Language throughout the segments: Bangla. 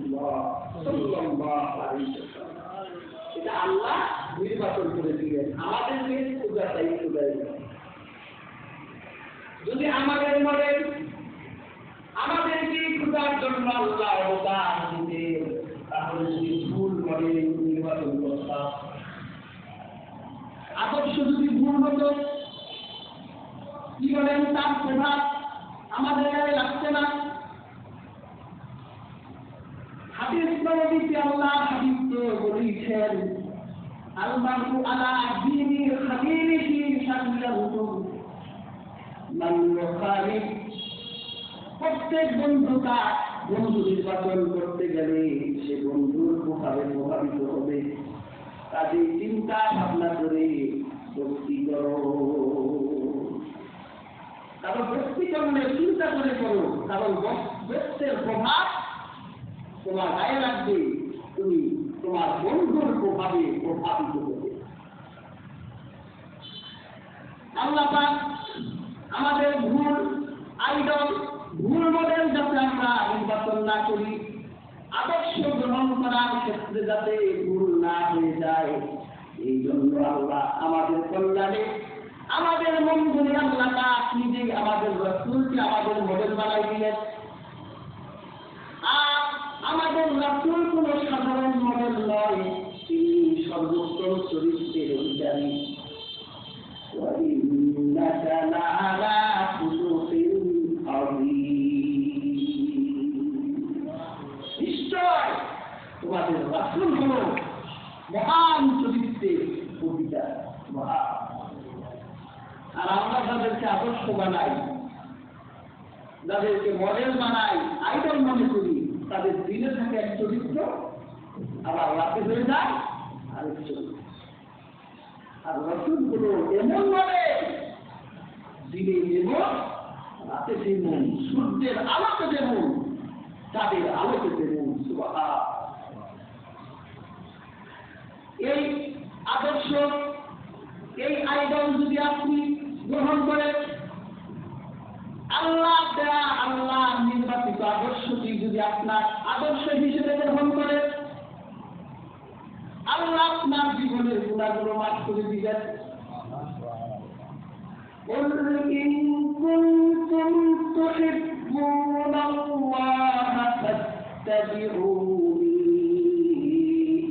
রাসূলুল্লাহ সাল্লাল্লাহু আলাইহি ওয়াসাল্লাম। এটা আল্লাহ নির্বাচন করে দিলেন আমাদেরকে পূজার দায়িত্ব দেয়। যদি আমাদের মনে আমাদেরকে পূজার জন্য আল্লাহ অবদান দিতে, তাহলে যদি ভুল করে নির্বাচন করতাম, আদর্শ যদি ভুল হতো, কি বলেন তার প্রভাব আমাদের গায়ে লাগছে না। হাদিস নবীতে আল্লাহ হাবিবকে বলেছেন, আল-মারউ আলা দীনি খালিলিহি শাল্লাহু মান ইউখালিফ। প্রত্যেক বন্ধু নির্বাচন করতে গেলে সে বন্ধুর প্রভাবে প্রভাবিত হবে। কাজে চিন্তা ভাবনা করে ভক্তি করো। কারণ ভক্তি করলে চিন্তা করে করো, কারণ ভক্তের প্রভাব তোমার গায়ে লাগবে, তুমি তোমার বন্ধুর প্রভাবে প্রভাবিত হবে। আল্লাহ পাক আমাদের ভুল আইডল, ভুল মডেল যাতে আমরা নির্বাচন না করি, আদর্শ গ্রহণ করার ক্ষেত্রে যাতে ভুল না হয়ে যায়, এই জন্য আল্লাহ আমাদের কল্যাণে আমাদের মঙ্গলে আল্লাহ পাক নিজেই আমাদের রাসূলকে আমাদের মডেল বানাই দিলেন। আর আমাদের রাসূল কোনো সাধারণ মডেল নয়, তিনি সর্বোত্তম চরিত্রের অধিকারী। নিশ্চয় তোমাদের রাসূল হলো মহান চরিত্রের অধিকারী। আর আমরা যাদেরকে আদর্শ বানাই, যাদেরকে মডেল বানাই, আইডল মনে করি, তাদের দিনে থাকে এক চরিত্র, আবার রাতে হয়ে যায় আরেক চরিত্র। আর রাসূল হলো এমন মডেল, দিনে যেমন রাতে যেমন, সূর্যের আলোকে যেমন, চাঁদের আলোকে যেমন। সুবহানাল্লাহ। এই আদর্শ, এই আইডল যদি আপনি গ্রহণ করেন, আল্লাহ দেয়া আল্লাহ নির্বাচিত আদর্শটি যদি আপনার আদর্শ হিসেবে গ্রহণ করেন, আল্লাহ আপনার জীবনের গুণাগুলো মাফ করে দিবেন। قُلْ إِن كُنتُمْ تُحِبُّونَ اللَّهَ فَاتَّبِعُونِي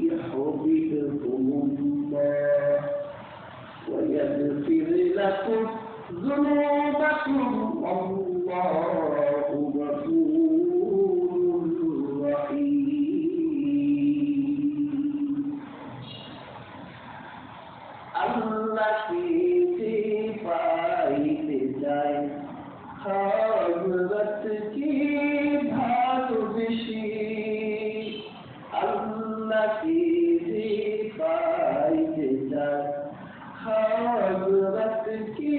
يُحْبِبْكُمُ اللَّهُ وَيَغْفِرْ لَكُمْ ذُنُوبَكُمْ وَاللَّهُ غَفُورٌ رَّحِيمٌ। আল্লাহকে যে পাইতে চায়, হযরতকে ভালোবেসে। আল্লাহকে যে পাইতে চায়, হযরতকে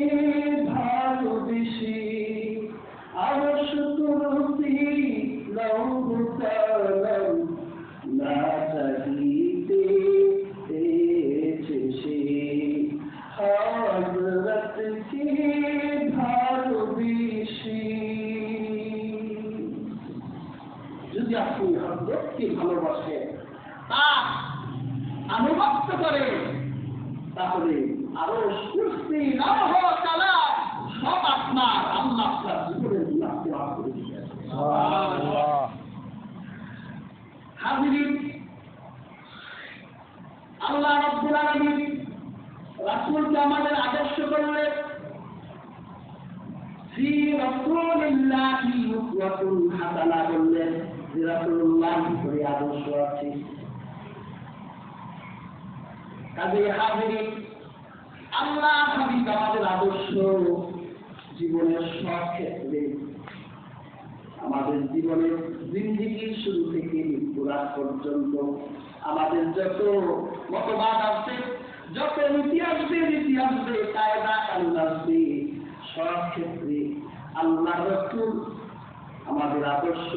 ভালোবেসে। আরশ কুরসি লৌহ কলম না চাহিতে পেয়েছে সে, হযরতকে ভালোবেসে। যদি আপনি হযরতকে ভালোবাসেন, তার আনুগত্য করেন, তাহলে আরশ কুরসি লৌহ কলম সব আপনার, আল্লাহ আপনার জীবনের গুনাহকে মাফ করে দিবেন। সুবহানাল্লাহ। হাজিরিন, আল্লাহ রাব্বুল আলামিন রাসূলকে আমাদের আদর্শ করলেন। ফি রাসূলিল্লাহি উসওয়াতুন হাসানাহ বললেন, যে রাসূলুল্লাহর ভিতরে আদর্শ আছে। কাজে হাজিরিন, আল্লাহ হাবিব আমাদের আদর্শ জীবনের সব ক্ষেত্রে, আমাদের জীবনের জিন্দেগির শুরু থেকে মৃত্যুর আগ পর্যন্ত আমাদের যত মতবাদ আছে, যত নীতি আসবে, কায়দা কানুন আসবে, সব ক্ষেত্রে আল্লাহ রাসূল আমাদের আদর্শ।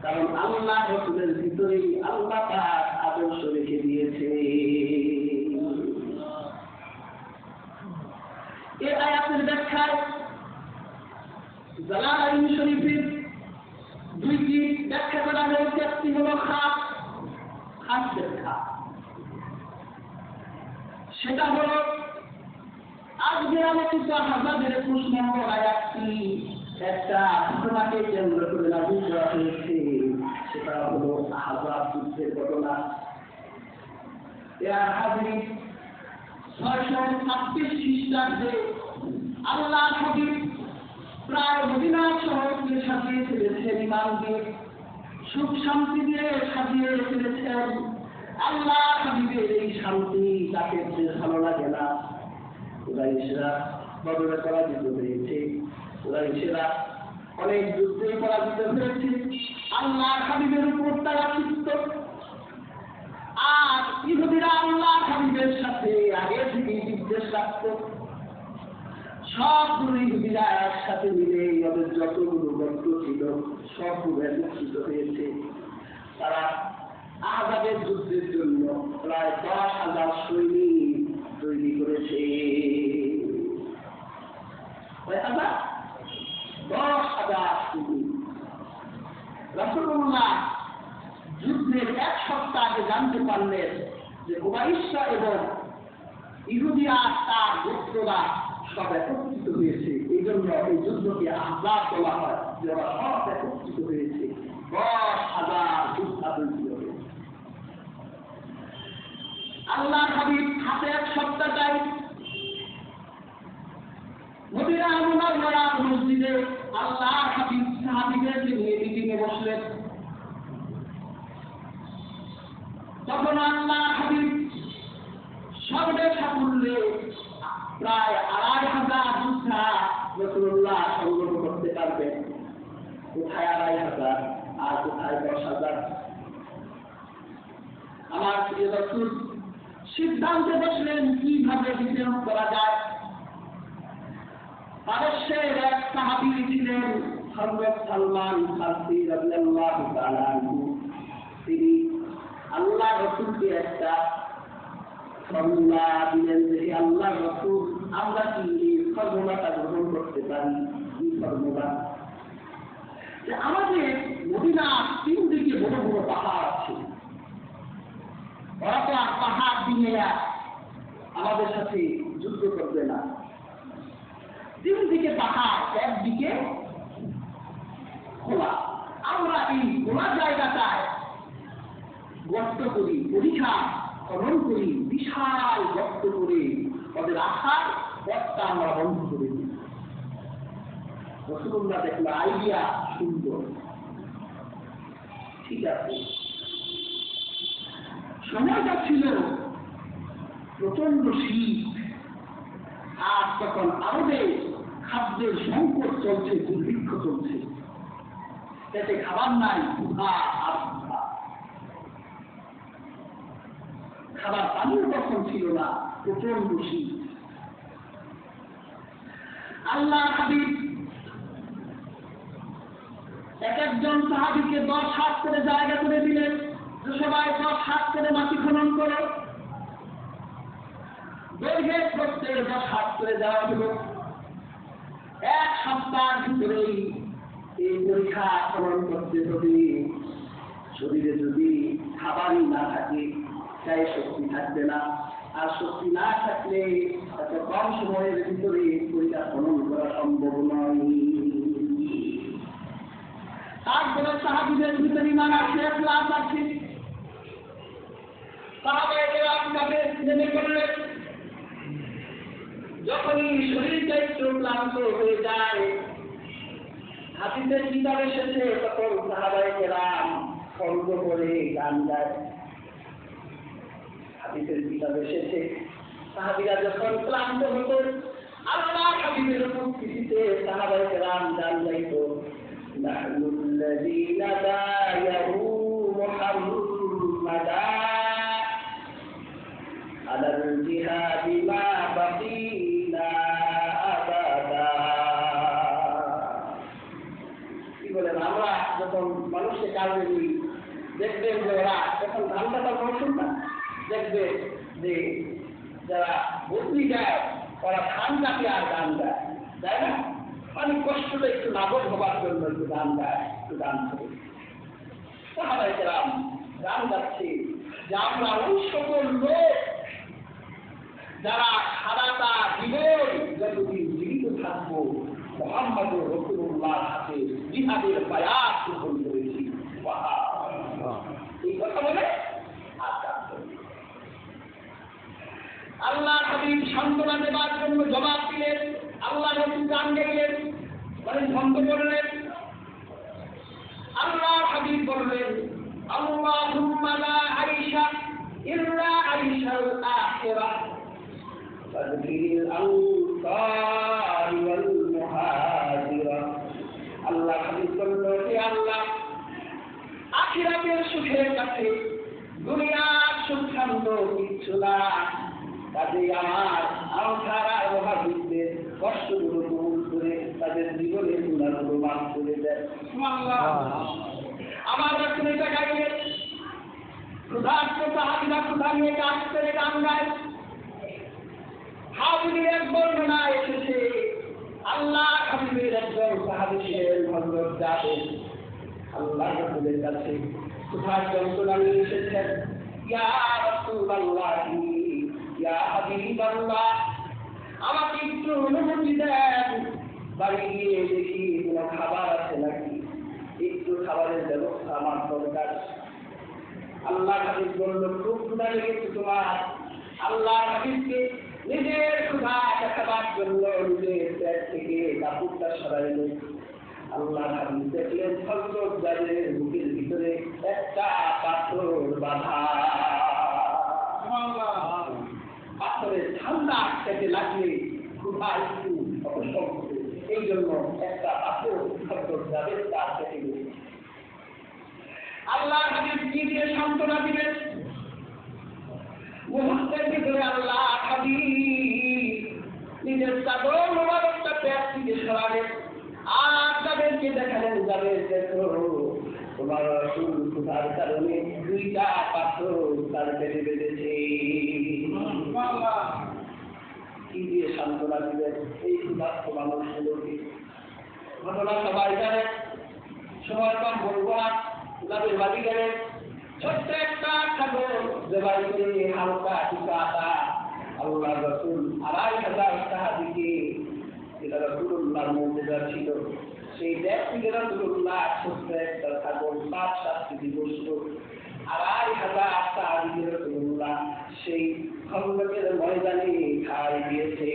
কারণ আল্লাহ রাসূলের ভিতরেই আল্লাহ পাক আদর্শ রেখে দিয়েছে। এই আয়াতের ব্যাখ্যায় জালালাইন শরীফের দুইটি ব্যাখ্যা করা হয়েছে। একটি হলো খাদ্যের খাত। সেটা হলো আজকে আলোচিত হাজারের প্রশ্ন আয়াতটি একটা ঘটনাকে কেন্দ্র করে নাজিল করা হয়েছে। সেটা হলো আহজাব যুদ্ধের ঘটনা। এর হাজির 636 খ্রিস্টাব্দে আল্লাহ হাবিব প্রায় মদিনা শহরকে সাজিয়ে ফেলেছেন, ইমান দিয়ে সুখ শান্তি দিয়ে সাজিয়ে ফেলেছেন। আল্লাহ হাবিবের এই শান্তি তাকে ভালো লাগে না। কুরাইশরা বদরে পরাজিত হয়েছে, কুরাইশরা অনেক যুদ্ধে পরাজিত হয়েছে। আল্লাহ হাবিবের উপর তারা চিত্ত। আর ইহুদিরা আল্লাহ হাবিবের সাথে আগে থেকেই বিদ্বেষ রাখত। সবগুলো ইহুদিরা একসাথে মিলে ওদের যতগুলো গোত্র ছিল সবগুলো একত্রিত হয়েছে। তারা আহজাবের যুদ্ধের জন্য প্রায় 10,000 সৈনিক তৈরি করেছে। 10,000 সৈনিক। রাসূলুল্লাহ যুদ্ধের 1 সপ্তাহ আগে জানতে পারলেন যে কুরাইশরা এবং ইহুদিরা তার গোত্ররা সব একত্রিত হয়েছে। এই জন্য এই যুদ্ধকে আহজাব বলা হয়, যে ওরা সব একত্রিত হয়েছে। 10,000 যোদ্ধা তৈরি হবে। আল্লাহ হাবিব হাতে 1 সপ্তাহ টাইম মদিনা মুনাওয়ারার মসজিদে আল্লাহ হাবিব সাহাবীদেরকে নিয়ে মিটিংয়ে বসলেন। তখন আল্লাহ হাবিব সর্বে সাফল্যে প্রায় 2,500 যোদ্ধা রাসূলুল্লাহ সংগ্রহ করতে পারবেন। কোথায় 2,500 আর কোথায় 10,000? আমার প্রিয় রাসূল সিদ্ধান্তে বসলেন কিভাবে বিজয় করা যায়। পারস্যের এক সাহাবী ছিলেন হযরত সালমান ফারসি রাদিয়াল্লাহু তাআলা আনহু। তিনি আল্লাহ রাসূলকে একটা ফর্মুলা দিলেন যে আল্লাহ রাসূল আমরা কি এই ফর্মুলাটা গ্রহণ করতে পারি? এই ফর্মুলা যে আমাদের মদিনা 3 দিকে বড় বড় পাহাড় আছে। ওরা তো আর পাহাড় দিয়ে আমাদের সাথে যুদ্ধ করবে না। 3 দিকে পাহাড়, একদিকে খোলা। আমরা এই খোলা জায়গাটায় গর্ত করি, পরীক্ষা খনন করি, বিশাল গর্ত করে ওদের আসার পথটা আমরা বন্ধ করে দিই। রাসূলুল্লাহ দেখলো আইডিয়া সুন্দর, ঠিক আছে। সময়টা ছিল প্রচন্ড শীত, আর তখন আরবে খাদ্যের সংকট চলছে, দুর্ভিক্ষ চলছে। পেটে খাবার নাই, ক্ষুধা আর ক্ষুধা। খাবার পানিও তখন ছিল না, প্রচন্ড শীত। আল্লাহ হাবিব একজন সাহাবীকে 10 হাত করে জায়গা করে দিলেন যে সবাই 10 হাত করে মাটি খনন করো। দৈর্ঘ্যে প্রত্যেক 10 হাত করে দেওয়া হলো। 1 সপ্তাহের ভিতরেই এই পরীক্ষা খনন করতে হবে। শরীরে যদি খাবারই না থাকে তাই শক্তি থাকবে না, আর শক্তি না থাকলে এত কম সময়ের ভিতরে পরীক্ষা খনন করা সম্ভব নয়। তারপরে সাহাবীদের ভিতরে ইমান আছে, ইখলাস আছে। সাহাবায়ে আপনাকে নেমে করলেন। যখনই শরীরটা একটু ক্লান্ত হয়ে যায়, হাদিসের কিতাবে এসেছে তখন সাহাবায়ে কেরাম খন্ড করে গান গায়। হাদিসের কিতাবে এসেছে সাহাবীরা যখন ক্লান্ত হতো আল্লাহ হাবিবের উপস্থিতিতে সাহাবায়ে কেরাম গান গাইতো। নাহনু আল্লাযীনা বায়াউ মুহাম্মাদা আলাল জিহাদি মা বাকিনা আবাদা। কি বলেন, আমরা যখন মানুষকে কাজে দিই দেখবেন যে ওরা যখন ধান কাটার মৌসুম না, দেখবে যে যারা বদলি গায় ওরা ধান কাটে আর গান গায়, তাই না? অনেক কষ্টটা একটু লাভক হবার জন্য একটু গান গায়, একটু গান করে। সাহাবায়ে কেরাম গান গাচ্ছে যে আমরা ওই সকল লোক যারা সারাটা জীবন যতদিন জীবিত থাকবো মুহাম্মদুর রাসূলুল্লাহর হাতে জিহাদের বায়াত গ্রহণ করেছি। এই কথা বলে আল্লাহ হাবিব সান্ত্বনা দেবার জন্য জবাব দিলেন। আল্লাহ রাসূল গান গাইলেন, বলেন বন্ধ করলেন। আল্লাহ হাবিব বললেন আল্লাহুম্মা লা আইশা ইল্লা আইশাল আখিরাহ ফাযকিরিল আনসার ওয়াল মুহাজিরা। আল্লাহ হাবিব বললেন, হে আল্লাহ, আখিরাতের সুখের কাছে দুনিয়ার সুখ শান্ত কিচ্ছু না। কাজে আমার আনসার মুহাজিরদের কষ্টগুলো দূর করে তাদের জীবনের গুনাহগুলো মাফ করে দেয়। সুবহানাল্লাহ। আমার রাসূল এটা গাইলেন, ক্ষুধার্ত সাহাবীরা ক্ষুধা নিয়ে কাজ করে গান গায়। হাবিবের বর্ণনা এসেছে, আল্লাহ হাবিবের একজন সাহাবী ছিলেন হযরত জাবের। আল্লাহ রাসূলের কাছে ক্ষুধার যন্ত্রণা নিয়ে এসেছেন। ইয়া রাসূলুল্লাহ, ইয়া হাবিবাল্লাহ, আমাকে একটু অনুমতি দেন, বাড়ি গিয়ে দেখি কোনো খাবার আছে নাকি, একটু খাবারের ব্যবস্থা আমার দরকার। আল্লাহ হাবিব বলল, খুব ক্ষুধা লেগেছে তোমার। আল্লাহ হাবিবকে নিজের ক্ষুধা দেখাবার জন্য নিজের পেট থেকে কাপড়টা সরাইল। আল্লাহ হাবিব দেখলেন হযরত জাবেরের বুকের ভিতরে একটা পাথর বাঁধা। পাথরের ঠান্ডা খেতে লাগলে ক্ষুধা একটু অবসর হবে, এই জন্য একটা পাথর হযরত জাবের তার পেটে গেছে। আল্লাহ হাবিব কি দিয়ে সান্ত্বনা দিবেন? মুহূর্তের ভিতরে আল্লাহ হাবিব নিজের চাদর মোবারকটা পেট থেকে সরালেন আর তাদেরকে দেখালেন, যাবের দেখো তোমার রাসূল ক্ষুধার কারণে দুইটা পাথর তার পেটে বেঁধেছে। কি দিয়ে সান্ত্বনা দিলেন এই ক্ষুধার্ত মানুষগুলোকে? ঘটনা সবাই জানেন, সময় কম বলবো না। যাবের বাড়ি গেলেন, ছোট্ট একটা খাবার জবাই করে হালকা টিকা আটা আল্লাহ রাসূল ২৫০০ সাহাবীকে, যেটা রাসূলুল্লাহর মুজিজা ছিল, সেই ব্যক্তিকে রাসূলুল্লাহ ছোট্ট একটা খাবার ৫-৭ কেজি গোশত ২৫০০ সাহাবীকে রাসূলুল্লাহ সেই খন্দকের ময়দানে খাই দিয়েছে।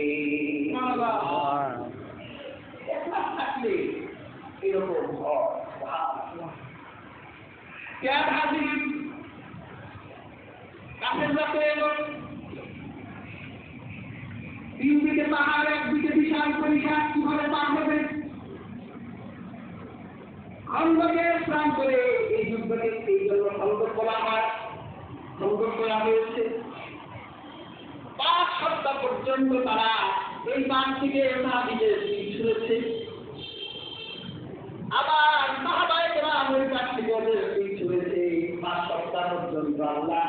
থাকলে এরকম কেন হাজির কাছের রাতে এলো, তিন দিকে পাহাড়, একদিকে বিশাল পরিখার, কিভাবে পার হবে? খন্দকের প্রাণ করে এই যুদ্ধকে এই জন্য খন্দক বলা হয়, খন্দক করা হয়েছে। ৫ সপ্তাহ পর্যন্ত তারা এই পান থেকে সাহাবীকে ছুঁড়েছে, আবার সাহাবায়ে কেরাম ওই পাশ থেকে ওদের ছুঁড়েছে। ৫ সপ্তাহ পর্যন্ত আল্লাহ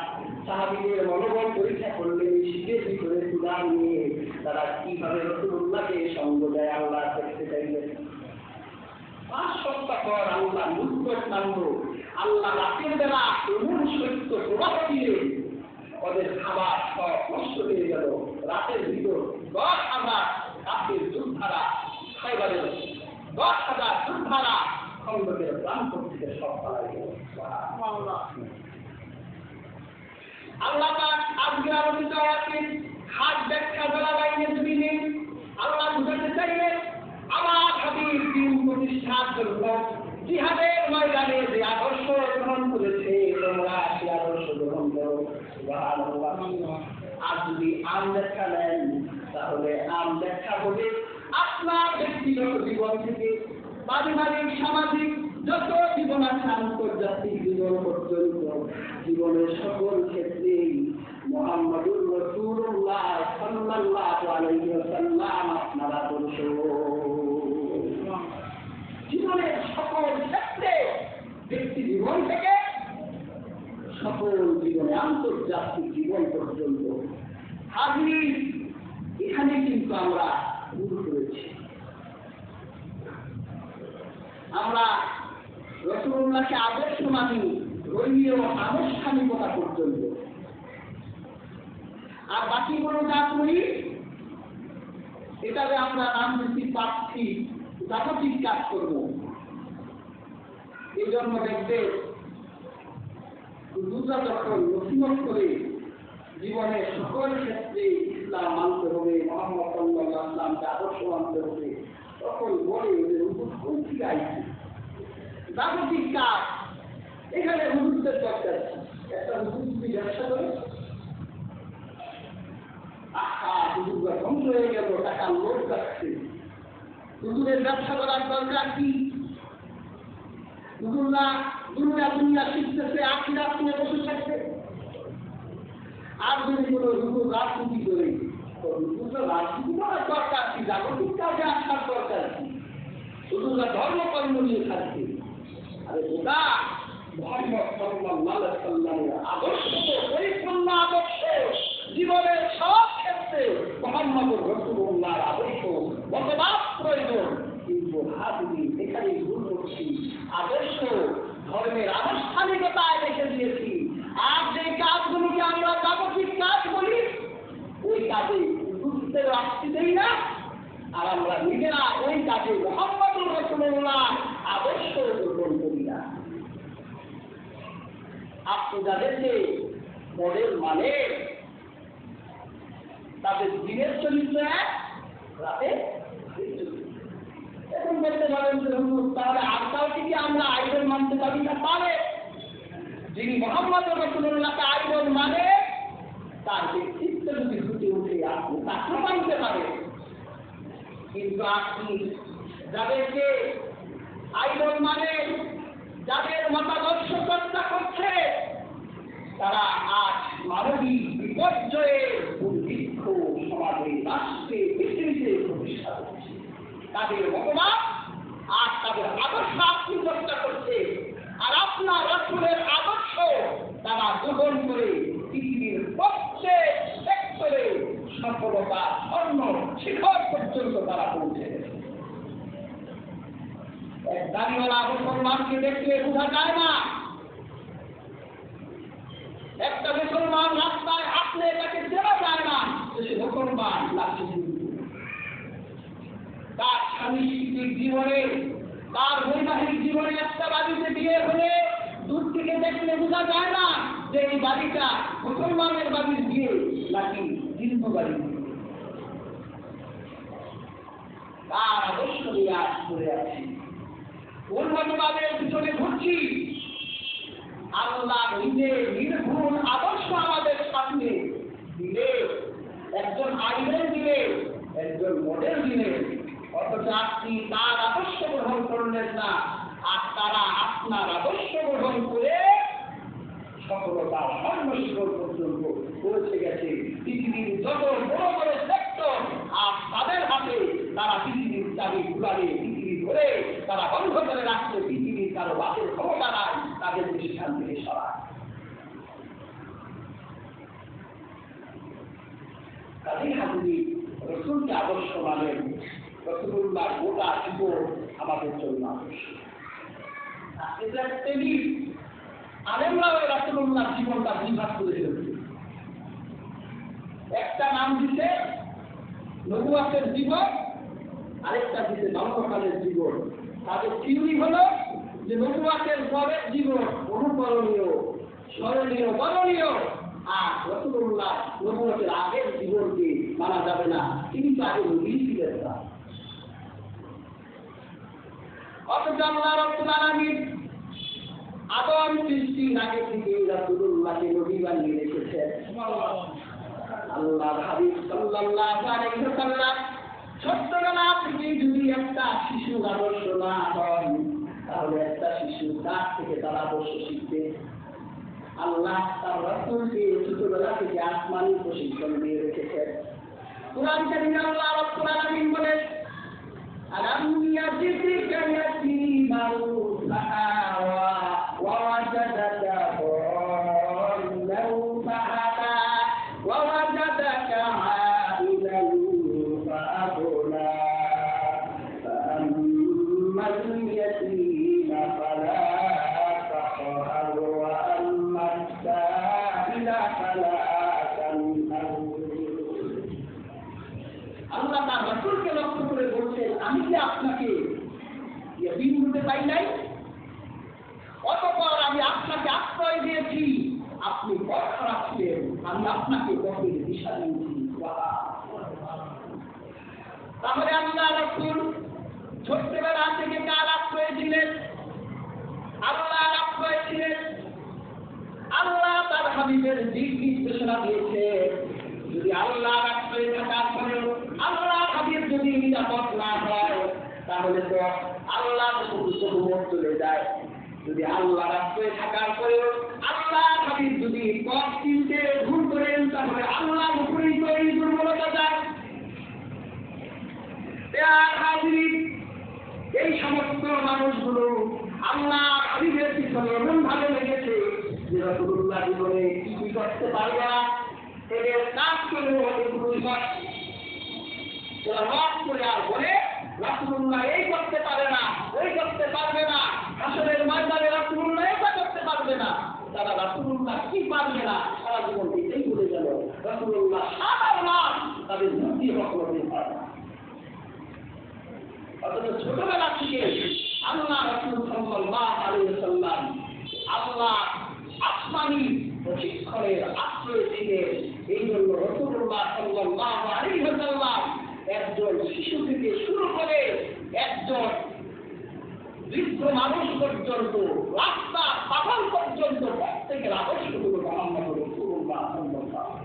সাহাবীদের মনোবল পরীক্ষা করলেন, শীতের ভিতরে ক্ষুধা নিয়ে তারা কিভাবে রাসূলুল্লাহকে সঙ্গ দেয় আল্লাহ দেখতে চাইলেন। ৫ সপ্তাহ পর আল্লাহ মুক্ত নামল। আল্লাহ রাতের বেলা এমন শৈত্য প্রবাহ দিয়ে ওদের খাবার সব নষ্ট হয়ে গেল। রাতের ভিতর ১০,০০০ কাফের যোদ্ধারা, খায়বারের ১০,০০০ যোদ্ধারা খন্দকের প্রান্ত থেকে সব পালাই গেল। আল্লাহ পাক আজকে আলোচিত আছে হাত ব্যাখ্যা করা বাইরে জমিনে আল্লাহ বুঝাতে চাইলেন আমার হাবিব দ্বীন প্রতিষ্ঠার জন্য জিহাদের ময়দানে যে আদর্শ গ্রহণ করেছে, তোমরা সেই আদর্শ গ্রহণ করো। সুবহানাল্লাহ। আর যদি আম ব্যাখ্যা নেন তাহলে আম ব্যাখ্যা হবে আপনার ব্যক্তিগত জীবন থেকে পারিবারিক, সামাজিক যত জীবন আছে আন্তর্জাতিক জীবন পর্যন্ত জীবনের সকল ক্ষেত্রেই মুহাম্মদুর রাসূলুল্লাহ সাল্লাল্লাহু আলাইহি ওয়াসাল্লাম আপনার আদর্শ। জীবনের সকল ক্ষেত্রে, ব্যক্তি জীবন থেকে সকল জীবনে আন্তর্জাতিক জীবন পর্যন্ত হাজির এখানে কিন্তু আমরা ভুল করেছি। আমরা রাসূলুল্লাহকে আদর্শ মানি ধর্মীয় আনুষ্ঠানিকতা পর্যন্ত। আর বাকিগুলো যা করি এটাকে আমরা রাজনীতি পাচ্ছি জাগতিক কাজ করব। এই জন্য দেখবে হুজুররা যখন নসিহত করে জীবনের সকল ক্ষেত্রে ইসলাম মানতে হবে, মুহাম্মদ সাল্লাল্লাহু আলাইহি ওয়াসাল্লামকে আদর্শ মানতে হবে, তখন বলে যে হুজুর কোন থেকে আইছে জাগতিক কাজ, এখানে হুজুরদের দরকার। একটা হুজুর যদি ব্যবসা করে হুজুররা ধ্বংস হয়ে গেল, টাকা লোক যাচ্ছে, হুজুরের ব্যবসা করার দরকার কি? হুজুররা দুনিয়া শিখতেছে, আখিরাত নিয়ে বসে থাকছে। আর যদি কোনো হুজুর রাজনীতি করে, তো হুজুররা রাজনীতি করার দরকার কি? জাগতিক কাজে আসার দরকার কি? হুজুররা ধর্মকর্ম নিয়ে থাকছে। আরে বোকা, মুহাম্মদ সাল্লাল্লাহু আলাইহি ওয়াসাল্লামের আদর্শ তো পরিপূর্ণ আদর্শ। জীবনের সব ক্ষেত্রে মুহাম্মদ রাসূলুল্লাহর আদর্শ বর্তমান প্রয়োজন। কিন্তু হাদিস এখানে ভুল করছি, আদর্শ ধর্মের আনুষ্ঠানিকতায় রেখে দিয়েছি। আর যে কাজগুলোকে আমরা জাগতিক কাজ বলি, ওই কাজে বুঝতে রাখতে দেই না। আর আমরা নিজেরা ওই কাজে মুহাম্মদ রাসূলুল্লাহ আদর্শ গ্রহণ করি না। আপনি যাদেরকে মডেল মানে তাদের দিনের চরিত্র এক, রাতে এখন বলতে পারেন যে তাহলে আজকালকে কি আমরা আইডল মানতে পারি না? পারে। যিনি মুহাম্মদ রাসূলুল্লাহকে আইডল মানে তার ব্যক্তিত্ব যদি ফুটে উঠে আপনি তাকে মানতে পারেন। কিন্তু আপনি যাদেরকে আইডল মানে, যাদের মতাদর্শ চর্চা করছে, তারা আজ মানবিক বিপর্যয়ের দুর্ভিক্ষ সমাজে, রাষ্ট্রে, পৃথিবীতে প্রতিষ্ঠা করছে। তাদের মতবাদ আর তাদের আদর্শ আপনি চর্চা করছে, আর আপনার রাসূলের আদর্শ তারা গ্রহণ করে পৃথিবীর প্রত্যেক সেক্টরে সফলতা স্বর্ণ শিখর পর্যন্ত তারা পৌঁছে গেছে। এক দাড়িওয়ালা মুসলমানকে দেখলে বোঝা যায় না। একটা মুসলমান রাস্তায় হাঁটলে তাকে চেনা যায় না যে সে মুসলমান লাগছে। তার সাংস্কৃতিক জীবনে, তার বৈবাহিক জীবনে একটা বাড়িতে বিয়ে হলে দূর থেকে দেখলে বোঝা যায় না যে এই বাড়িটা মুসলমানের বাড়ির বিয়ে নাকি হিন্দু বাড়ির বিয়ে। তার আদর্শ নিয়ে আজ করে আছি, উন্নতবাদের পিছনে ঘুরছি। আল্লাহ নিজে নির্ভুল আদর্শ আমাদের সামনে দিলে, একজন আইডল দিলে, একজন মডেল দিলে, অথচ আপনি তার আদর্শ গ্রহণ করলেন না। আর তারা আপনার আদর্শ গ্রহণ করে সফলতা স্বর্ণ শিখর পর্যন্ত পৌঁছে গেছে। পৃথিবীর যত বড় বড় সেক্টর আর তাদের হাতে, তারা পৃথিবীর চাবি ঘুরালে, পৃথিবী ধরে তারা বন্ধ করে রাখছে। পৃথিবীর কারো বাসের ক্ষমতা নাই তাদের সেখান থেকে সরায়। তাদের হাতে রাসূলকে আদর্শ মানেন, রাসূলুল্লাহ গোটা জীবন আমাদের জন্য আদর্শ। এটা একটা দিক আলেমরাও রাসূলুল্লাহ জীবনটা বিভাগ করে ফেলছে। একটা নাম দিতে নবুয়তের জীবন, আরেকটা দিতে নবকালের জীবন। তাদের থিওরি হলো যে নবুয়তের পরের জীবন অনুকরণীয়, স্মরণীয়, বরণীয়, আর রাসূলুল্লাহ নবুয়তের আগের জীবনকে মানা যাবে না। তিনি তো আগে নবী ছিলেন না। অথচ আল্লাহ রাব্বুল আলামিন আদম সৃষ্টির আগে থেকে রাসূলুল্লাহকে নবী বানিয়ে রেখেছেন। আল্লাহর হাবিব সাল্লাল্লাহু আলাইহি ওয়াসাল্লাম ছোট্টবেলা থেকে যদি একটা শিশু আদর্শ না হন, তাহলে একটা শিশু কার থেকে তার আদর্শ শিখবে? আল্লাহ তার রাসূলকে ছোটবেলা থেকে আসমানি প্রশিক্ষণ দিয়ে রেখেছেন। কুরআন কারীমে আল্লাহ রাব্বুল আলামিন বলেন, আলাম ইয়াজিদকা ইয়াতীমান ফাআওয়া ওয়া ওয়াজাদাকা দাল্লান ফাহাদা ওয়া ওয়াজাদাকা আইলান ফাআগনা ফাআম্মাল ইয়াতীমা ফালা হাবিবের দিক নির্দেশনা দিয়েছে। যদি আল্লাহ রাস্তায় থাকার পরেও আল্লাহ হাবিব যদি নিরাপদ না হয়, তাহলে তো আল্লাহ হুকুম চলে যায়। যদি আল্লাহ রাস্তায় থাকার পরেও আল্লাহ হাবিব যদি পথ চিনতে ভুল করেন, তাহলে আল্লাহ উপরেই তো এই দুর্বলতা যায়। এই সমস্ত মানুষগুলো আল্লাহ হাবিবের পিছনে এমন ভালো লেগেছে যে রাসূলুল্লাহ জীবনে কি করতে পারবে না, এদের কাজ করে করে আর বলে রাসূলুল্লাহ এই করতে পারে না, ওই করতে পারবে না, আসলে ময়দানে রাসূলুল্লাহ এটা করতে পারবে না। তারা রাসূলুল্লাহ কি পারবে না সারা জীবন এটাই বলে গেল। রাসূলুল্লাহ সাধারণ তাদের বুদ্ধি রকমের পারে না। অথচ ছোটবেলা থেকে আল্লাহ রাসূল সাল্লাল্লাহু আলাইহি ওয়াসাল্লাম আল্লাহ আসমানি প্রশিক্ষণের আশ্রয় ছিলেন। এই জন্য রাসূলুল্লাহ সাল্লাল্লাহু আলাইহি ওয়াসাল্লাম একজন শিশু থেকে শুরু করে একজন বৃদ্ধ মানুষ পর্যন্ত, রাস্তা পাগল পর্যন্ত প্রত্যেকের আদর্শগুলো মুহাম্মদ রাসূলুল্লাহ সাল্লাল্লাহু আলাইহি ওয়াসাল্লাম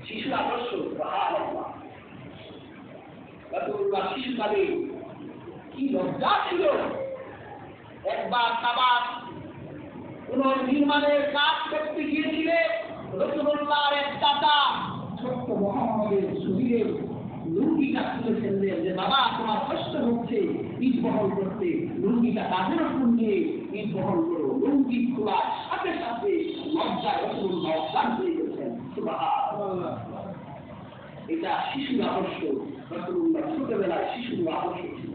শিশু আদর্শ। সুবহানাল্লাহ। রাসূলুল্লাহ শিশুকালে কি লজ্জা ছিল। একবার কাবার পুনর্নির্মাণের কাজ করতে গিয়েছিলেন রাসূলুল্লাহর এক চাচা ছোট্ট মুহাম্মদের শরীরে লুঙ্গিটা খুলে ফেললেন যে বাবা তোমার কষ্ট হচ্ছে ঈদ বহন করতে, লুঙ্গিটা কাঁধের উপর নিয়ে ঈদ বহন করো। লুঙ্গি খোলার সাথে সাথে লজ্জায় রাসূলুল্লাহ অজ্ঞান হয়ে গেছেন। সুবহানাল্লাহ। এটা শিশুর আদর্শ। রাসূলুল্লাহ ছোটবেলায় শিশুর আদর্শ ছিল।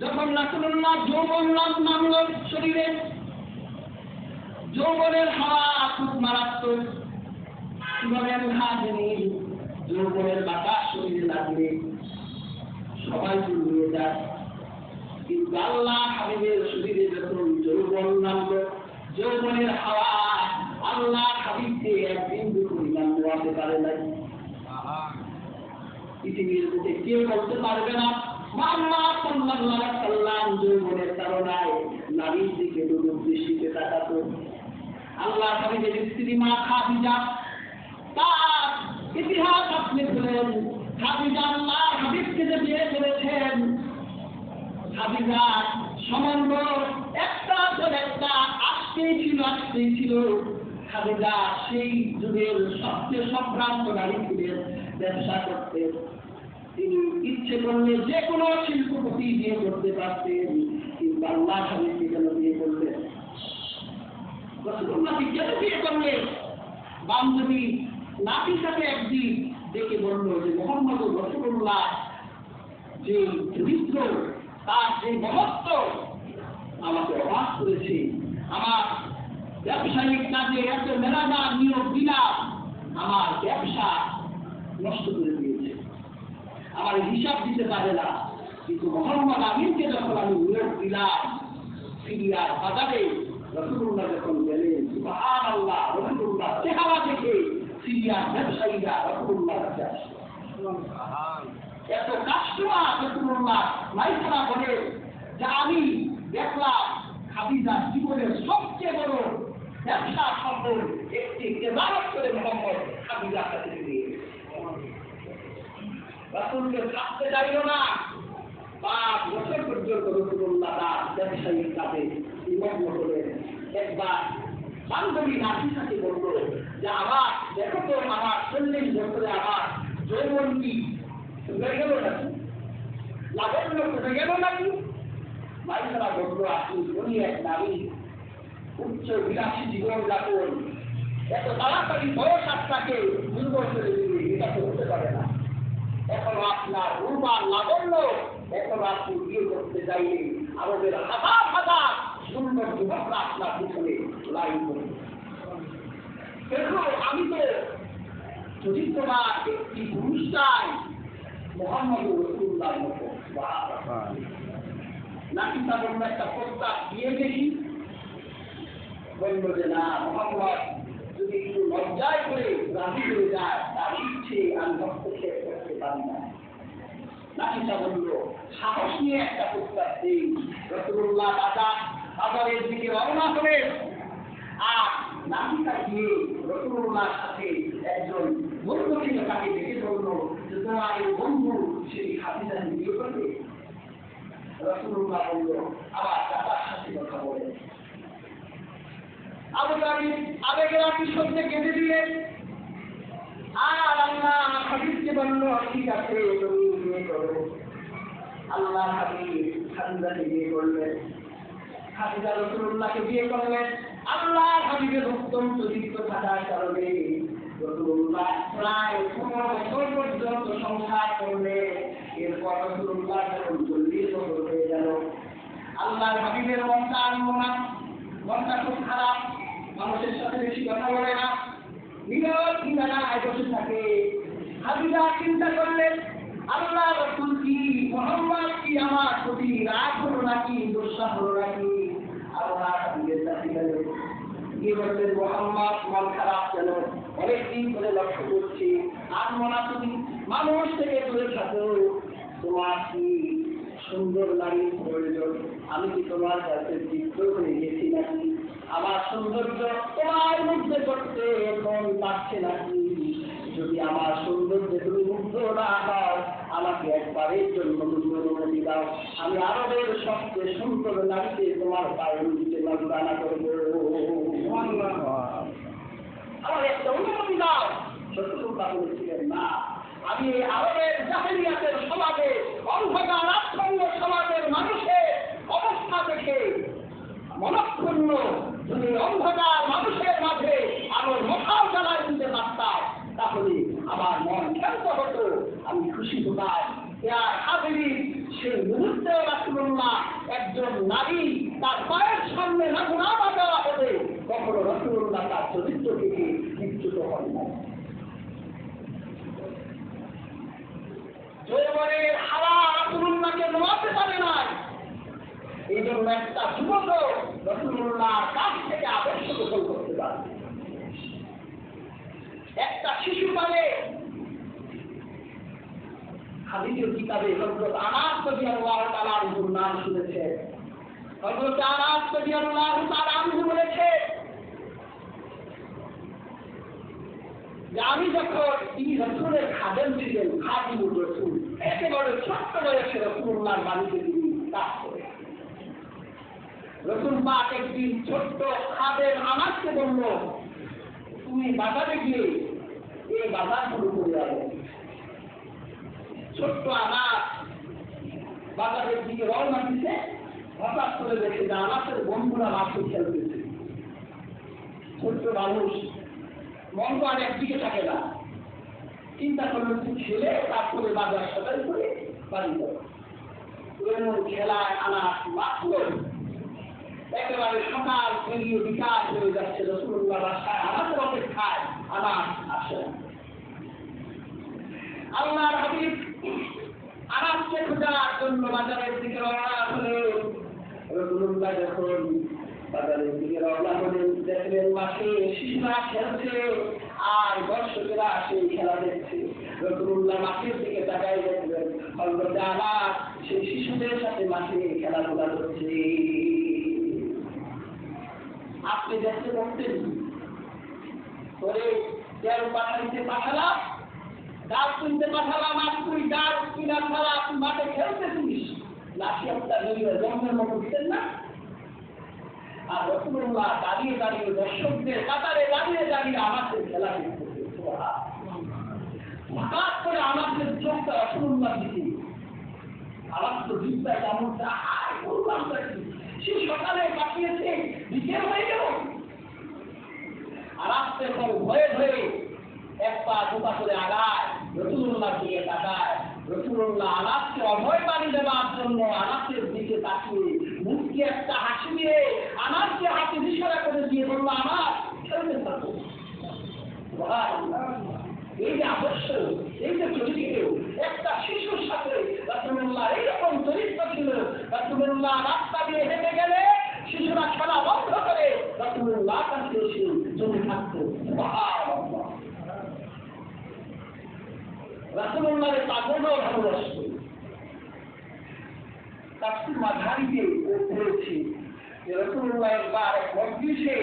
যখন রাসূলুল্লাহ যৌবন নামল শরীরে, যৌবনের হাওয়া খুব মারাত্মক, জীবনের হাজনি যৌবনের বাতাস শরীরে লাগলে সবাই চলে যায়। কিন্তু আল্লাহ হাবিবের শরীরে যখন যৌবন নামল, যৌবনের হাওয়া আল্লাহ হাবিবকে একদিন পরিমাণ নোয়াতে পারে নাই। পৃথিবীর বুকে কেউ বলতে পারবে না মুহাম্মদ সাল্লাল্লাহু আলাইহি ওয়াসাল্লাম যৌবনের তাড়নায় নারীর দিকে দৃষ্টিতে তাকাতো। আল্লাহ হাবিবের স্ত্রী মা খাদিজা, তার ইতিহাস আপনি বলেন, খাদিজা আল্লাহ হাবিবকে যে বিয়ে করেছেন, খাদিজা সম্বন্ধ একটা আসতেই ছিল। খাদিজা সেই যুগের সবচেয়ে সম্ভ্রান্ত নারী ছিলেন, ব্যবসা করতেন। তিনি ইচ্ছে করলে যে কোনো শিল্পপতি বিয়ে করতে পারতেন, কিন্তু আল্লাহ হাবিবকে কেন বিয়ে করলেন? রাসূলুল্লাহকে কেন বিয়ে করলেন? বান্ধবী নাফিসাকে একদিন ডেকে বলল যে মুহাম্মদ রাসূলুল্লাহ যে চরিত্র, তার যে মহত্ব আমাকে অবাক করেছে। আমার ব্যবসায়িক কাজে এত মেলাদার নিয়োগ দিলাম, আমার ব্যবসা নষ্ট করে দিয়েছে, আমার হিসাব দিতে পারে না। কিন্তু মুহাম্মদ আমিনকে যখন আমি নিয়োগ দিলাম সিরিয়ার বাজারে, রাসূলুল্লাহ যখন গেলেন, সুবহানাল্লাহ, রাসূলুল্লাহ চেহারা দেখে সিরিয়ার ব্যবসায়ীরা রাসূলুল্লাহর কাছে আসলো। এত কাস্টমার রাসূলুল্লাহ মাইসরা বলে যে আমি দেখলাম খাদিজার জীবনের সবচেয়ে বড় ব্যবসা সফল একটি কেদারত করে মুহাম্মদ খাদিজার কাছে দিয়ে রাসূলকে থাকতে চাইল না। 5 বছর পর্যন্ত রাসূলুল্লাহ তার ব্যবসায়িক কাজে নিমগ্ন হলেন। একবার বান্ধবী নাফিসাকে বলল যে আমার দেখো তো আমার 40 বছরে আমার যৌবন কি চলে গেল নাকি, লাবণ্য চলে গেল নাকি? মাইসারা বলল আপনি ধনী এক নারী, উচ্চ বিলাসী জীবন যাপন, এত তাড়াতাড়ি বয়স আপনাকে দুর্বল করে দিবে, এটা তো হতে পারে না। এখন আপনার রূপার লাবণ্য, এখন আপনি বিয়ে করতে চাইলে আমাদের হাজার হাজার সুন্দর যুবকরা আপনার পিছনে লাইন করবে। দেখো আমি তো চরিত্রবান একটি পুরুষ চাই মুহাম্মদ রাসূলুল্লাহর মতো। নাফিসা বলল একটা প্রস্তাব দিয়ে দেখি। বলল যে না, মুহাম্মদ যদি একটু লজ্জায় করে রাজি হয়ে যায়, তার ইচ্ছে আমি হস্তক্ষেপ করতে পারি না। নাফিসা বলল সাহস নিয়ে একটা প্রস্তাব দিই। রাসূলুল্লাহ বাজারের দিকে রওনা দেওয়া হবে। আর নাতিটা গিয়ে রাসূলুল্লাহর সাথে একজন বন্ধু ছিল, তাকে ডেকে বলল যে তোমার এই বন্ধু সেই খাদিজাকে বিয়ে করবে? রাসূলুল্লাহ বলল আবার দাদার সাথে কথা বলে। আবু তালিব আবেগের আতিশয্যে কেঁদে দিলেন। আর আল্লাহ হাবিবকে বলল ঠিক আছে তুমি বিয়ে করো। আল্লাহ হাবিব খাদিজাকে বিয়ে করলেন। খাদিজা রাসূলুল্লাহকে বিয়ে করলেন। আল্লাহ হাবিবের উত্তম চরিত্র থাকার কারণে রাসূলুল্লাহ প্রায় 15 বছর পর্যন্ত সংসার করলেন। এরপর রাসূলুল্লাহ যখন 40 বছর হয়ে গেল, আল্লাহ হাবিবের মনটা আনলো না, মনটা খুব খারাপ, মানুষের সাথে বেশি কথা বলে না, নীরব ঠিকানায় বসে থাকে। খাদিজা চিন্তা করলেন আল্লাহ রাসূল কি মুহাম্মদ কি আমার প্রতি রাগ হলো নাকি গোসা হলো নাকি? আল্লাহ হাবিবের কাছে গেলেন, গিয়ে বললেন মুহাম্মদ মন খারাপ কেন? অনেকদিন ধরে লক্ষ্য করছি আর মনা তুমি মানুষ থেকে দূরে থাকো, তোমার কি সুন্দর নারীর প্রয়োজন? আমি কি তোমার কাছে চিত্র হয়ে গেছি নাকি? আমার সৌন্দর্য তোমার মধ্যে করতে এখন পারছে নাকি? যদি আমার সৌন্দর্যে তুমি মুগ্ধ না হও, আমাকে একবারের জন্য অনুমতি দাও, আমি আরবের সবচেয়ে সুন্দর নারীকে তোমার পায়ের নিচে নজরানা করবো। আমার একটা অনুমতি দাও। রাসূলুল্লাহ বলেছিলেন না, আমি আরবের জাহেলিয়াতের সমাজে অন্ধকার আচ্ছন্ন সমাজের মানুষের অবস্থা দেখে মনক্ষুণ্ণ, যদি অন্ধকার মানুষের মাঝে আলোর মশাল জ্বালায় দিতে পারতাম তাহলে আমার মন ক্ষান্ত হতো, আমি খুশি হতাম। সেই মুহূর্তে রাসূলুল্লাহ একজন নারী তার পায়ের সামনে না বাজাওয়া হবে, কখনো রাসূলুল্লাহ তার চরিত্র থেকে বিচ্যুত হন না। যৌবনের হাওয়া রাসূলুল্লাহকে নোয়াতে পারে নাই। এই জন্য একটা যুবক রাসূলুল্লাহর কাছ থেকে আদর্শ গ্রহণ করতে পারে। একটা শিশু পারে হাদিসের কিতাবে হযরত আনাস রাদিয়াল্লাহু তাআলা আনহুর নাম শুনেছে। হযরত আনাস রাদিয়াল্লাহু তাআলা আনহু বলেছে যে আমি যখন তিনি রাসূলের খাদেম ছিলেন, খাদিমুর রাসূল, একেবারে ছোট্ট বয়সে রাসূলুল্লাহর বাড়িতে তিনি কাজ করেন। রাসূল পাক একদিন ছোট্ট খাদেম আনাসকে বলল তুমি বাজারে গিয়ে এই বাজারগুলো করে আনো। ছোট্ট আনাস বাজারের দিকে রওনা দিতে হঠাৎ করে দেখে যে আনাসের বন্ধুরা মাঠে খেলতেছে। ছোট্ট মানুষ মন তো আর একদিকে থাকে না, চিন্তা করলো ছেলে তারপরে বাজার সবাই করে বাড়ি যাবে। এমন খেলায় আনাস মাত্র একেবারে সকাল পেরিয়ে বিকাশ হয়ে যাচ্ছে, রাসূলুল্লাহ বাসায় আনাসের অপেক্ষায় আনাস আসে না। আল্লাহর হাবিব আনাসকে খোঁজার জন্য বাজারের দিকে রওনা হলেন। রাসূলুল্লাহ যখন বাজারের দিকে রওনা হলেন, দেখলেন মাঠে শিশুরা খেলছে আর দর্শকেরা সেই খেলা দেখছে। রাসূলুল্লাহ মাঠের দিকে তাকায় দেখলেন হযরত আনাস সেই শিশুদের সাথে মাঠে খেলাধুলা করছে। আপনি দেখতে পাচ্ছেন করে তেল পাঠাইতে পাঠালাম, ডাল কিনতে পাঠালাম, আর তুই ডাল কিনা ছাড়া তুই মাঠে খেলতেছিস, লাঠি একটা নিয়ে জন্মের মতো দিতেন না? আর রাসূলুল্লাহ দাঁড়িয়ে দাঁড়িয়ে দর্শকদের কাতারে দাঁড়িয়ে দাঁড়িয়ে আমাদের খেলা দেখতেছে। হঠাৎ করে আমাদের চোখটা রাসূলুল্লাহ দিকে, আমার তো বিদ্যায় কেমনটা হায় বললাম সে সকালে পাঠিয়েছে বিকেল হয়ে গেল। আর আসতে পর ভয়ে ভয়ে এক পা দুপা করে আগায় রাসূলুল্লাহ দিকে তাকায়। রাসূলুল্লাহ আনাসকে অভয় বাণী দেওয়ার জন্য আনাসের দিকে তাকিয়ে মুখে একটা হাসি দিয়ে আনাসকে হাতে ইশারা করে দিয়ে বলল আনাস খেলতে থাকো। এই যে আদর্শ, এই যে চরিত্র, একটা শিশুর সাথে রাসূলুল্লাহ এইরকম চরিত্র ছিল। রাসূলুল্লাহ রাস্তা দিয়ে হেঁটে গেলে শিশুরা খেলা বন্ধ করে রাসূলুল্লাহ কাছে এসে জমে থাকতো। রাসূলুল্লাহর পাগলও ভালোবাসত। তাফসীর মাঝারিতে পড়েছি যে রাসূল রাসূলুল্লাহ একবার এক মজলিসে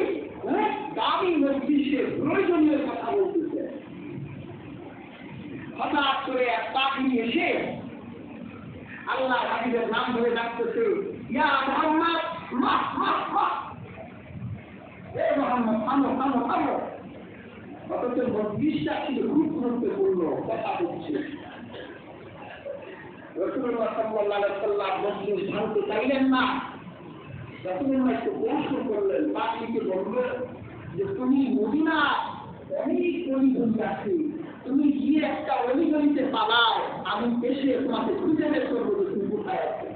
অনেক দামি মজলিসে প্রয়োজনীয় কথা বলতেছে। হঠাৎ করে এক পাখি এসে আল্লাহ হাবিবের নাম ধরে ডাকতেছে, ইয়া মুহাম্মদ মাহ মাহ মাহ, এ মুহাম্মদ থামো থামো থামো। অথচ মজলিসটা ছিল খুব গুরুত্বপূর্ণ, কথা বলছে। রাসূলুল্লাহ সাল্লাল্লাহু আলাইহি ওয়াসাল্লাম মজলিস ভাঙতে চাইলেন না। রাসূলুল্লাহ একটু প্রশ্ন করলেন, পাখিকে বললেন যে তুমি মদিনা অনেক অলিগলি আছে, তুমি গিয়ে একটা অলিগলিতে পালাও, আমি এসে তোমাকে খুঁজে বের করবো যে তুমি কোথায় আছো।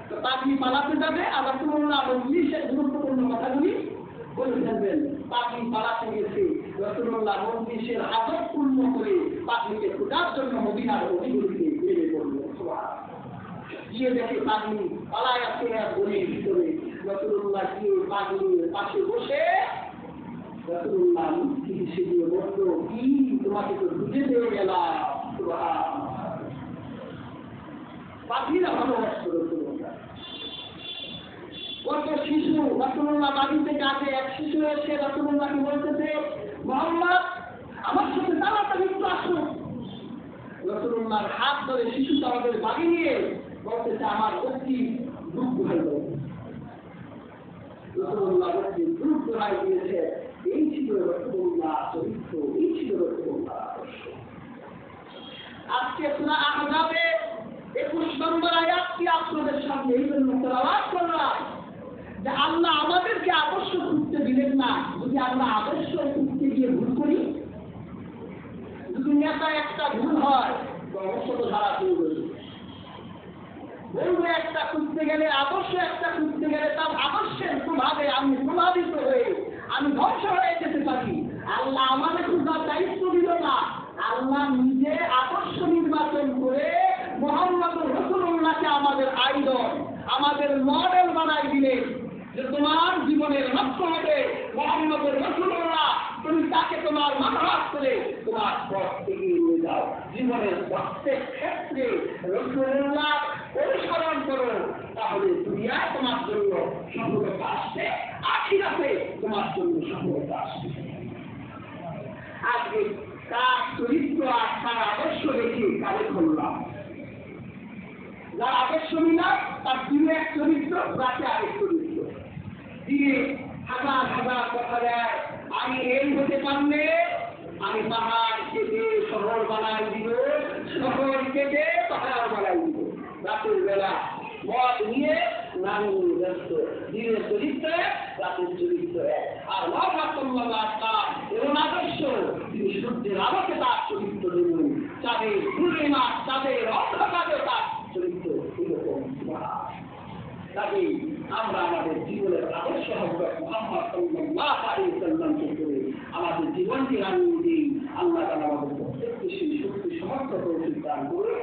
তো পাখি পালাতে যাবে, আর রাসূলুল্লাহ মজলিসের গুরুত্বপূর্ণ কথাগুলি বলে ফেলবেন। পাখি পালাতে গেছে, রাসূলুল্লাহ মজলিসের আদব পূর্ণ করে পাখিকে খোঁজার জন্য মদিনার অলিগলিতে বেরিয়ে পড়লেন। গিয়ে দেখে পাখি পালায় আছে এক গলির ভিতরে। রাসূলুল্লাহ গিয়ে পাখির পাশে বসে রাসূলুল্লাহ মুক্তি হিসেবে বলল, কি তোমাকে তো খুঁজে পেয়ে গেলাম। পাখিরা ভালোবাসত রাসূলুল্লাহ। কত শিশু রাসূলুল্লাহ বাড়ি থেকে আসে, এক শিশু এসে রাসূলুল্লাহকে বলতেছে, মুহাম্মদ আমার সাথে তাড়াতাড়ি একটু আসো। রাসূলুল্লাহর হাত ধরে শিশুটা আমাদের বাড়ি নিয়ে বলতেছে, আমার অতি দুঃখ হয়ে গেল। রাসূলুল্লাহ বলতে দুঃখ হয়ে গিয়েছে। এই ছিল রাসূলুল্লাহ চরিত্র, এই ছিল রাসূলুল্লাহ আদর্শ। আজকে সূরা আহজাবে 21 নম্বর আয়াতটি আপনাদের সামনে এই জন্য তেলাওয়াত করলাম যে আল্লাহ আমাদেরকে আদর্শ খুঁজতে দিলেন না। যদি আমরা আদর্শ খুঁজতে গিয়ে ভুল করি, যদি নেতা একটা ভুল হয় তো অবশ্য ধারা শুরু করবে। বলবো একটা খুঁজতে গেলে, আদর্শ একটা খুঁজতে গেলে তার আদর্শের প্রভাবে আমি প্রভাবিত হয়ে আমি ধ্বংস হয়ে যেতে পারি। আল্লাহ আমাদের খোঁজার দায়িত্ব দিল না, আল্লাহ নিজে আদর্শ নির্বাচন করে মুহাম্মদ রাসূলুল্লাহকে আমাদের আইডল, আমাদের মডেল বানাই দিলেন যে তোমার জীবনের লক্ষ্য হবে মুহাম্মদ রাসূলুল্লাহ, তুমি তাকে তোমার মাথার করে তোমার পথ এগিয়ে নিয়ে যাও। জীবনের প্রত্যেক ক্ষেত্রে রাসূলুল্লাহ অনুসরণ করো, তাহলে দুনিয়ায় তোমার জন্য সফলতা আসবে, আখিরাতে তোমার জন্য সফলতা আসবে। আজকে তার চরিত্র আর তার আদর্শ দেখে কালে করলাম। যার আদর্শ নিলাম তার দিনে এক চরিত্র, রাতে আরেক চরিত্র। দিয়ে হাজার হাজার কথা দেয়, আমি এই হতে পারলে আমি পাহাড় কেটে শহর বানাই দিব, শহর কেটে পাহাড় বানাই দিব। রাতের বেলা মদ নিয়ে নানি ব্যস্ত, দিনের চরিত্রে রাতের চরিত্র এক। আর এমন আদর্শ, তিনি সূর্যের আলোকে তার চরিত্র দেবেন, চাঁদের পূর্ণিমা চাঁদের অন্ধকারে তার চরিত্র এরকম। তাই আমরা আমাদের জীবনের আদর্শ হযরত মুহাম্মদ সাল্লাল্লাহু আলাইহি ওয়াসাল্লামকে করে আমাদের জীবনকে রাঙিয়ে দিই। আল্লাহ তাআলা আমাদের প্রত্যেককে সেই শক্তি সমর্থ করে দান করে